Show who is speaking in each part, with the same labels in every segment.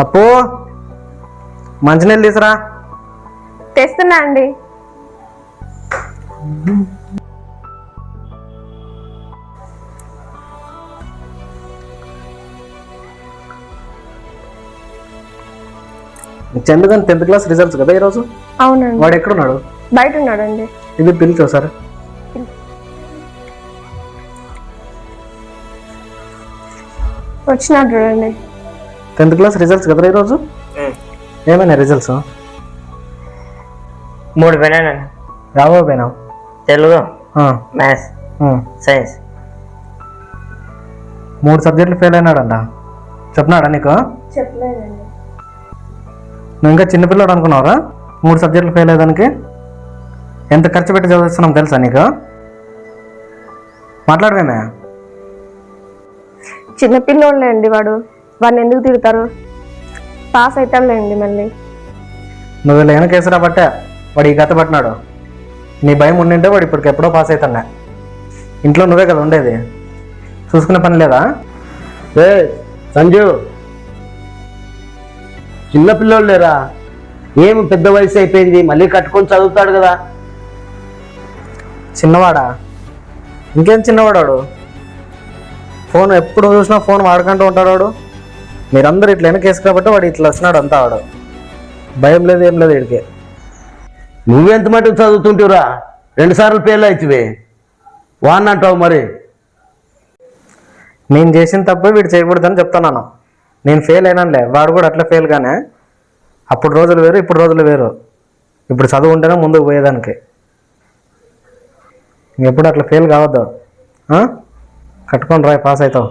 Speaker 1: అప్పు మంచినీళ్ళు తీసురా.
Speaker 2: తెస్తున్నా అండి.
Speaker 1: చందుగన్ 10th క్లాస్ రిజల్ట్స్ కదా ఈరోజు.
Speaker 2: అవునండి.
Speaker 1: వాడు ఎక్కడున్నాడు?
Speaker 2: బయట ఉన్నాడండి.
Speaker 1: ఇది పిలిచో సార్.
Speaker 2: వచ్చినాడు చూడండి.
Speaker 1: 10th క్లాస్ రిజల్ట్స్ కదా ఈరోజు. ఏమైనా రిజల్ట్స్?
Speaker 3: 3 పోయినా.
Speaker 1: యావో పోయినావు?
Speaker 3: తెలుగు, మ్యాథ్స్, సైన్స్
Speaker 1: 3 సబ్జెక్టులు ఫెయిల్ అయినాడంట. చెప్పినాడా నీకు?
Speaker 2: చెప్పలేదండి.
Speaker 1: నువ్వు ఇంకా చిన్నపిల్లడు అనుకున్నావురా 3 సబ్జెక్టులు ఫెయిల్ అయ్యేదానికి? ఎంత ఖర్చు పెట్టి చదివిస్తున్నాం తెలుసా నీకు? మాట్లాడవేమే?
Speaker 2: చిన్నపిల్లోళ్ళే అండి వాడిని ఎందుకు తిడతారు? పాస్ అవుతాడులేండి మళ్ళీ.
Speaker 1: నువ్వు ఇలా వెనకేసరా బట్టే వాడు ఈ గత పట్టినాడు. నీ భయం ఉండింటే వాడు ఇప్పటికి ఎప్పుడో పాస్ అవుతున్నా. ఇంట్లో నువ్వే కదా ఉండేది, చూసుకునే పని లేదా?
Speaker 4: సంజు, చిన్నపిల్లోళ్ళు లేరా? ఏమి పెద్ద వయసు అయిపోయింది, మళ్ళీ కట్టుకొని చదువుతాడు కదా.
Speaker 1: చిన్నవాడా? ఇంకేం చిన్నవాడాడు? ఫోన్ ఎప్పుడు చూసినా ఫోన్ వాడుకుంటూ ఉంటాడు వాడు. మీరందరూ ఇట్లా వెనకేసి కాబట్టి వాడు ఇట్లా వచ్చినాడు అంతా. వాడు భయం లేదు ఏం లేదు వీడికి.
Speaker 4: నువ్వెంత మటుకు చదువుతుంటివరా? 2 సార్లు ఫెయిల్ అవుతావే వాడినంటావు మరి.
Speaker 1: నేను చేసిన తప్పే వీడు చేయకూడదని చెప్తున్నాను. నేను ఫెయిల్ అయినానులే, వాడు కూడా అట్లా ఫెయిల్ గానే. అప్పుడు రోజులు వేరు, ఇప్పుడు రోజులు వేరు. ఇప్పుడు చదువు ఉంటేనే ముందుకు పోయేదానికి. ఎప్పుడు అట్లా ఫెయిల్ కావద్దు. కట్టుకొని రాయి, పాస్ అవుతావు.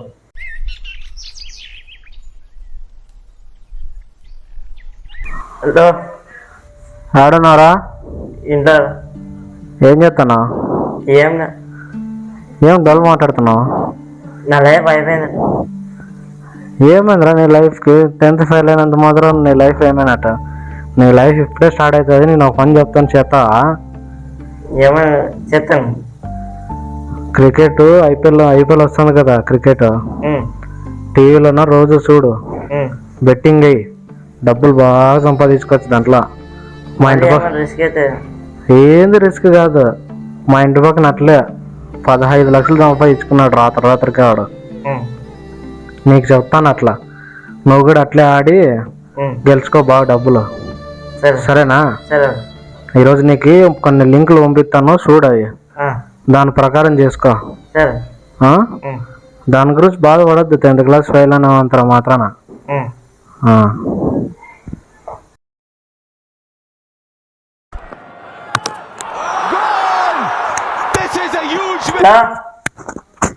Speaker 3: హలో,
Speaker 1: ఆడున్నారా?
Speaker 3: ఇంట్లో
Speaker 1: ఏం చేస్తున్నావు? ఏం డల్ మాట్లాడుతున్నావు?
Speaker 3: నా లైఫ్ అయిపోయింది.
Speaker 1: ఏమైందిరా నీ లైఫ్కి? 10th ఫెయిల్ అయినంత మాత్రం నీ లైఫ్ ఏమైనట్ట? నీ లైఫ్ ఇప్పుడే స్టార్ట్ అవుతుంది. నేను ఒక పని చెప్తాను, చేస్తావా?
Speaker 3: ఏమైనా చెప్తాను.
Speaker 1: క్రికెట్ ఐపీఎల్ వస్తుంది కదా, క్రికెట్ టీవీలోన రోజు చూడు, బెట్టింగ్ అయ్యి డబ్బులు బాగా సంపాదించుకోవచ్చు దాంట్లో. మా ఇంటి పక్కన ఏంది రిస్క్ కాదు, మా ఇంటి పక్కన అట్లే 15 లక్షలు సంపాదించుకున్నాడు రాత్రికి వాడు. నీకు చెప్తాను అట్లా, నువ్వు కూడా అట్లే ఆడి గెలుచుకో బాగా డబ్బులు. సరేనా? ఈరోజు నీకు కొన్ని లింకులు పంపిస్తాను, చూడు అవి, దాని ప్రకారం చేసుకో. దాని గురించి బాధపడద్దు. 10th క్లాస్ ఫెయిల్ అయినంత మాత్రాన.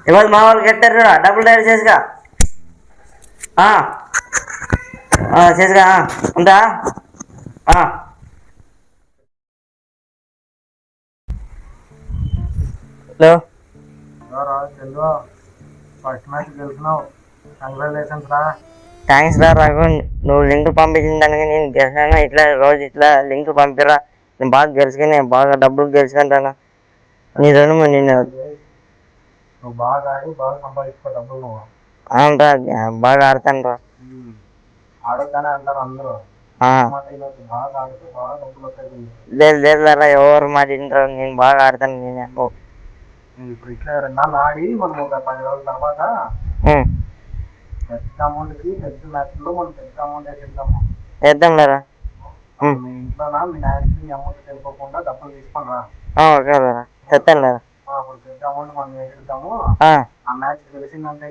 Speaker 3: ఇవాళ మా వాళ్ళకి ఎత్తారు డబ్బులు తయారు చేసుగా చేసుగా ఉందా? హలో, థ్యాంక్స్ రా రఘు. నువ్వు లింక్ పంపించిన దానికి నేను గెలిచాను. ఇట్లా రోజు ఇట్లా లింక్ పంపిరా, నేను బాగా గెలుచుకుని నేను బాగా డబ్బులు గెలుచుకుంటాను. నీ రుణము నేను అవునరా, బాగా ఆడతాను రా. లేదు లేదు రా, ఎవరు మాట వింటారు? నేను బాగా ఆడతాను. నేనే వేద్దాం లేరా. ఓకే లేరా, చెప్తాను లేరా.
Speaker 1: ఆ మ్యాచ్ గెలిచిందంటే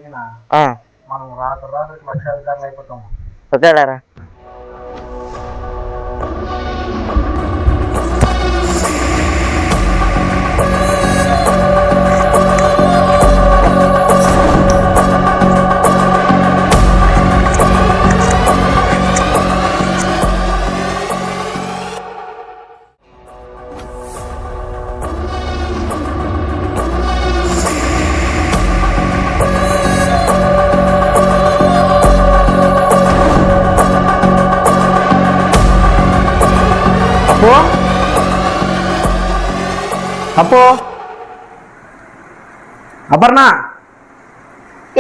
Speaker 3: ఆ,
Speaker 1: మనం రాత్రి లక్షాధికారులు అయిపోతాం.
Speaker 3: ఓకేలారా.
Speaker 1: అప్పు అప్పు అపర్ణ,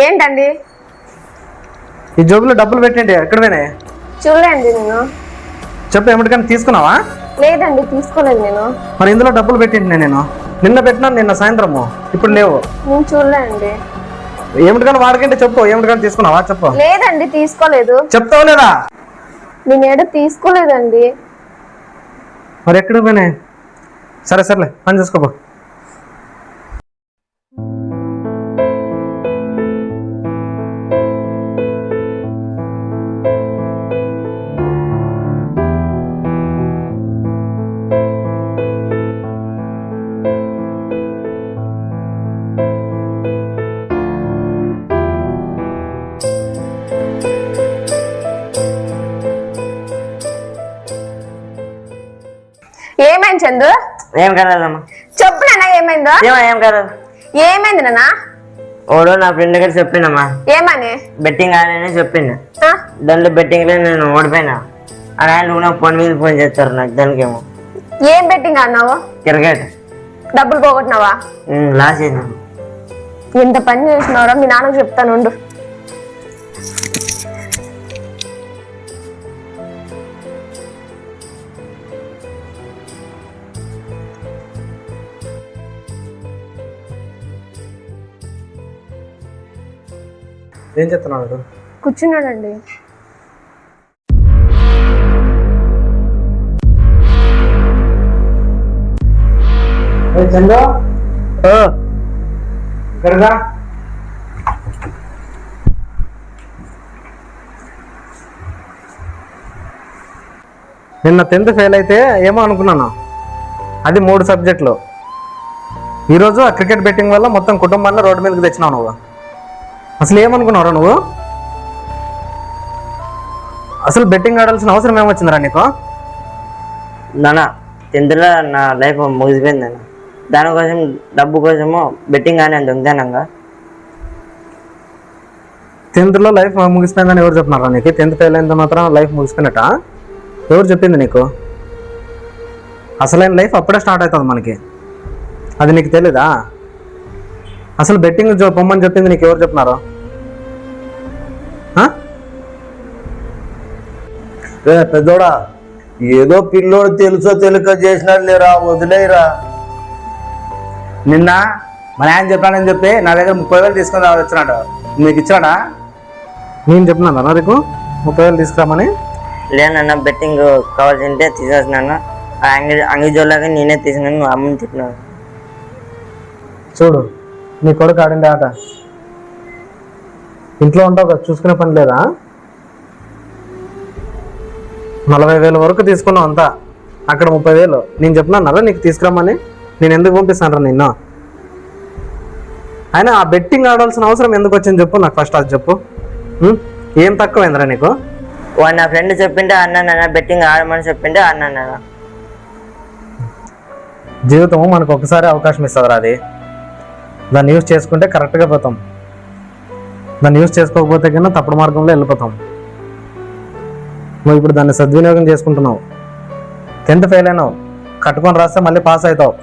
Speaker 2: ఏంటండి?
Speaker 1: ఈ జోబులో డబ్బులు పెట్టండి. ఎక్కడ పోయినాయి
Speaker 2: చూడండి. నేను
Speaker 1: చెప్పు, ఏమిటికన్నా తీసుకున్నావా?
Speaker 2: లేదండి, తీసుకోలేదు నేను.
Speaker 1: మరి ఇందులో డబ్బులు పెట్టింటి నేను నిన్న పెట్టినాను, నిన్న సాయంత్రము. ఇప్పుడు లేవు.
Speaker 2: నేను చూడలేదండి.
Speaker 1: ఏమిటికన్నా వాడికంటే చెప్పు, ఏమిటికన్నా తీసుకున్నావా చెప్పు.
Speaker 2: లేదండి, తీసుకోలేదు.
Speaker 1: చెప్తావు లేదా?
Speaker 2: నేను తీసుకోలేదండి.
Speaker 1: మరి ఎక్కడ పోయినాయి? సరే సర్లే, పని చేసుకోపో.
Speaker 2: ఏమైంది చందు?
Speaker 3: ఏం కాలేదమ్మా.
Speaker 2: చెప్పు నాన్న, ఏమైందో?
Speaker 3: ఏం కాలేదు.
Speaker 2: ఏమైంది నాన్న?
Speaker 3: ఓడో నా ఫ్రెండ్ గారు చెప్పిండమ్మా,
Speaker 2: ఏమని?
Speaker 3: బెట్టింగ్ ఆడని చెప్పిండు.
Speaker 2: ఆ?
Speaker 3: దాంట్లో బెట్టింగ్ లో నేను ఓడిపోయినా. ఆయన నాకు ఫోన్ మీద ఫోన్ చేస్తారు నాకు. దానికేమో
Speaker 2: ఏం బెట్టింగ్ ఆడినావు?
Speaker 3: క్రికెట్
Speaker 2: డబ్బులు పోగొట్టినావా?
Speaker 3: లాస్ అయింది.
Speaker 2: ఎంత పని చేసినావరా, మీ నాన్నకు చెప్తాను ఉండు.
Speaker 1: ఏం చెప్తున్నాడు?
Speaker 2: కూర్చున్నాడండి.
Speaker 1: చందు, ఇక్కడగా నిన్న 10th ఫెయిల్ అయితే ఏమో అనుకున్నాను. అది 3 సబ్జెక్టులు. ఈరోజు ఆ క్రికెట్ బెట్టింగ్ వల్ల మొత్తం కుటుంబాన్ని రోడ్డు మీదకి తెచ్చినావు నువ్వు. అసలు ఏమనుకున్నావురా నువ్వు? అసలు బెట్టింగ్ ఆడాల్సిన అవసరం ఏమొచ్చిందిరా నీకు?
Speaker 3: నాన్న 10th లో నా లైఫ్ ముగిసిపోయిందన్న. దానికోసం డబ్బు కోసము బెట్టింగ్ కానీ అంత ఉందానంగా.
Speaker 1: 10th లో లైఫ్ ముగిసిపోయిందని ఎవరు చెప్తున్నారా నీకు? 10th ఫెయిల్ అయినంత మాత్రం లైఫ్ ముగిసిపోయినట ఎవరు చెప్పింది నీకు? అసలైన లైఫ్ అప్పుడే స్టార్ట్ అవుతుంది మనకి. అది నీకు తెలీదా? అసలు బెట్టింగ్ పొమ్మని చెప్పింది నీకు ఎవరు చెప్తున్నారు?
Speaker 4: పెద్దోడా, ఏదో పిల్లోడు తెలుసో తెలియక చేసినాడు లేరా, వదిలేరా.
Speaker 1: నిన్న మన ఆయన చెప్పానని చెప్పి నా దగ్గర 30,000 తీసుకొని వచ్చినాడు. నీకు ఇచ్చాడా? నేను చెప్పినాను నీకు 30,000 తీసుకురామని.
Speaker 3: లేదన్న, బెట్టింగ్ కావాల్సింటే తీసేసినాను. అంగి జోలాగా నేనే తీసినాను. నువ్వు అమ్మని చెప్పినాను.
Speaker 1: చూడు, నీ కొడుకు ఆడింది ఆట. ఇంట్లో ఉంటావు కదా, చూసుకునే పని లేదా? 40,000 వరకు తీసుకున్నావు అంతా, అక్కడ 30,000. నేను చెప్పినాను నీకు తీసుకురామని. నేను ఎందుకు పంపిస్తాను నిన్ను? అయినా ఆ బెట్టింగ్ ఆడాల్సిన అవసరం ఎందుకు వచ్చింది చెప్పు నాకు ఫస్ట్. అది చెప్పు. ఏం తక్కువైందిరా నీకు?
Speaker 3: వాడు నా ఫ్రెండ్ చెప్పింటే అన్నాను, బెట్టింగ్ ఆడమని చెప్పింటే అన్నాను.
Speaker 1: జీవితం మనకు ఒకసారి అవకాశం ఇస్తుందిరా. అది దాన్ని యూజ్ చేసుకుంటే కరెక్ట్గా పోతాం. దాన్ని యూజ్ చేసుకోకపోతే కన్నా తప్పుడు మార్గంలో వెళ్ళిపోతాం. నువ్వు ఇప్పుడు దాన్ని సద్వినియోగం చేసుకుంటున్నావు. 10th ఫెయిల్ అయినావు, కట్టుకొని రాస్తే మళ్ళీ పాస్ అవుతావు.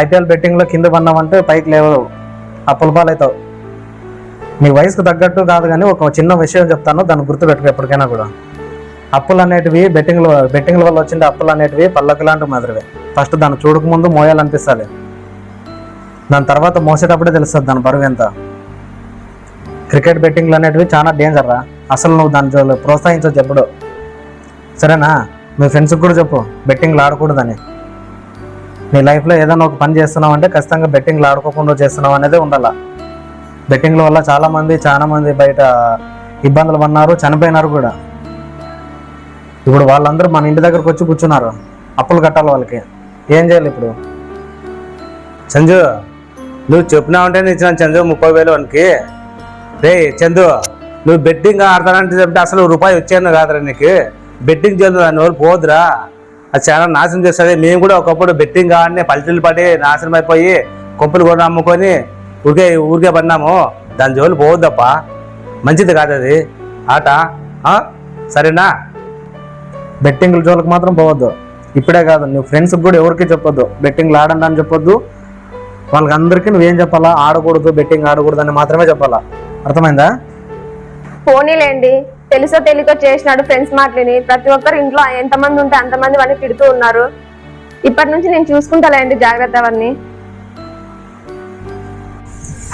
Speaker 1: IPL బెట్టింగ్లో కింద పడినావంటే పైకి లేవు, అప్పుల పాలు అవుతావు. నీ వయసుకు తగ్గట్టు కాదు, కానీ ఒక చిన్న విషయం చెప్తాను, దాన్ని గుర్తుపెట్టుకో ఎప్పటికైనా కూడా. అప్పులు అనేటివి బెట్టింగ్ల వల్ల వచ్చిండే అప్పులు అనేటివి పల్లకి లాంటి మాదిరివే. ఫస్ట్ దాన్ని చూడక ముందు మోయాలనిపిస్తుంది, దాని తర్వాత మోసేటప్పుడే తెలుస్తుంది దాని బరువు ఎంత. క్రికెట్ బెట్టింగ్లు అనేటివి చాలా డేంజర్ రా. అసలు నువ్వు దాన్ని ప్రోత్సహించవచ్చు ఎప్పుడు, సరేనా? మీ ఫ్రెండ్స్కి కూడా చెప్పు బెట్టింగ్లు ఆడకూడదని. నీ లైఫ్లో ఏదైనా ఒక పని చేస్తున్నావు అంటే ఖచ్చితంగా బెట్టింగ్లు ఆడుకోకుండా చేస్తున్నావు అనేది ఉండాలి. బెట్టింగ్ల వల్ల చాలా మంది బయట ఇబ్బందులు పడినారు, చనిపోయినారు కూడా. ఇప్పుడు వాళ్ళందరూ మన ఇంటి దగ్గరకు వచ్చి కూర్చున్నారు, అప్పులు కట్టాలి వాళ్ళకి. ఏం చేయాలి ఇప్పుడు?
Speaker 5: చందు, నువ్వు చెప్పినావంటే నేను ఇచ్చిన చందు 30,000 వానికి. రే చందు, నువ్వు బెట్టింగ్ ఆడతానంటే చెప్తే అసలు రూపాయి వచ్చాను కాదురా నీకు. బెట్టింగ్ చందు దాని వరకు పోదురా, అది చాలా నాశనం చేస్తుంది. మేము కూడా ఒకప్పుడు బెట్టింగ్ ఆడిని పల్టీలు పడి నాశనం అయిపోయి కొప్పులు కూడా అమ్ముకొని ఊరికే పడినాము. దాని జోలు పోవద్దప్ప, మంచిది కాదు అది ఆట. సరేనా?
Speaker 1: బెట్టింగ్ల జోలికి మాత్రం పోవద్దు. ఇప్పుడే కాదు, నువ్వు ఫ్రెండ్స్కి కూడా ఎవరికి చెప్పొద్దు బెట్టింగ్లు ఆడండి అని చెప్పొద్దు. వాళ్ళకి అందరికీ నువ్వేం చెప్పాలా, ఆడకూడదు, బెట్టింగ్ ఆడకూడదు అని మాత్రమే చెప్పాలా. అర్థమైందా?
Speaker 2: పోనీలేండి, తెలుసో తెలియకో చేసినాడు ఫ్రెండ్స్ మాటలని. ప్రతి ఒక్కరు ఇంట్లో ఎంతమంది ఉంటే అంతమంది వాడిని తిడుతూ ఉన్నారు. ఇప్పటి నుంచి నేను చూసుకుంటాలేండి, జాగ్రత్త అవన్నీ.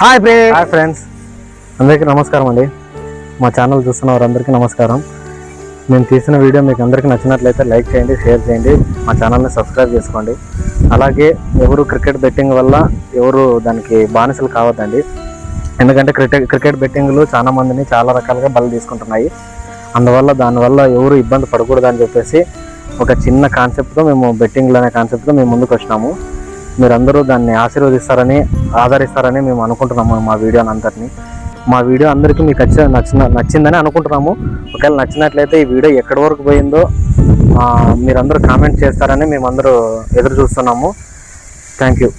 Speaker 1: హాయ్ ఫ్రెండ్స్, అందరికీ నమస్కారం అండి. మా ఛానల్ చూస్తున్న వారందరికీ నమస్కారం. నేను తీసిన వీడియో మీకు అందరికీ నచ్చినట్లయితే లైక్ చేయండి, షేర్ చేయండి, మా ఛానల్ని సబ్స్క్రైబ్ చేసుకోండి. అలాగే ఎవరు క్రికెట్ బెట్టింగ్ వల్ల ఎవరు దానికి బానిసలు కావద్దండి. ఎందుకంటే క్రికెట్ బెట్టింగ్లు చాలా మందిని చాలా రకాలుగా బలి తీసుకుంటున్నాయి. దానివల్ల ఎవరు ఇబ్బంది పడకూడదని చెప్పేసి ఒక చిన్న కాన్సెప్ట్తో మేము బెట్టింగ్లు అనే కాన్సెప్ట్తో మేము ముందుకు వచ్చినాము. మీరందరూ దాన్ని ఆదరిస్తారని మేము అనుకుంటున్నాము. మా వీడియో అందరికీ మీకు నచ్చిందని అనుకుంటున్నాము. ఒకవేళ నచ్చినట్లయితే ఈ వీడియో ఎక్కడి వరకు పోయిందో మీరందరూ కామెంట్ చేస్తారని మేమందరూ ఎదురు చూస్తున్నాము. Thank you.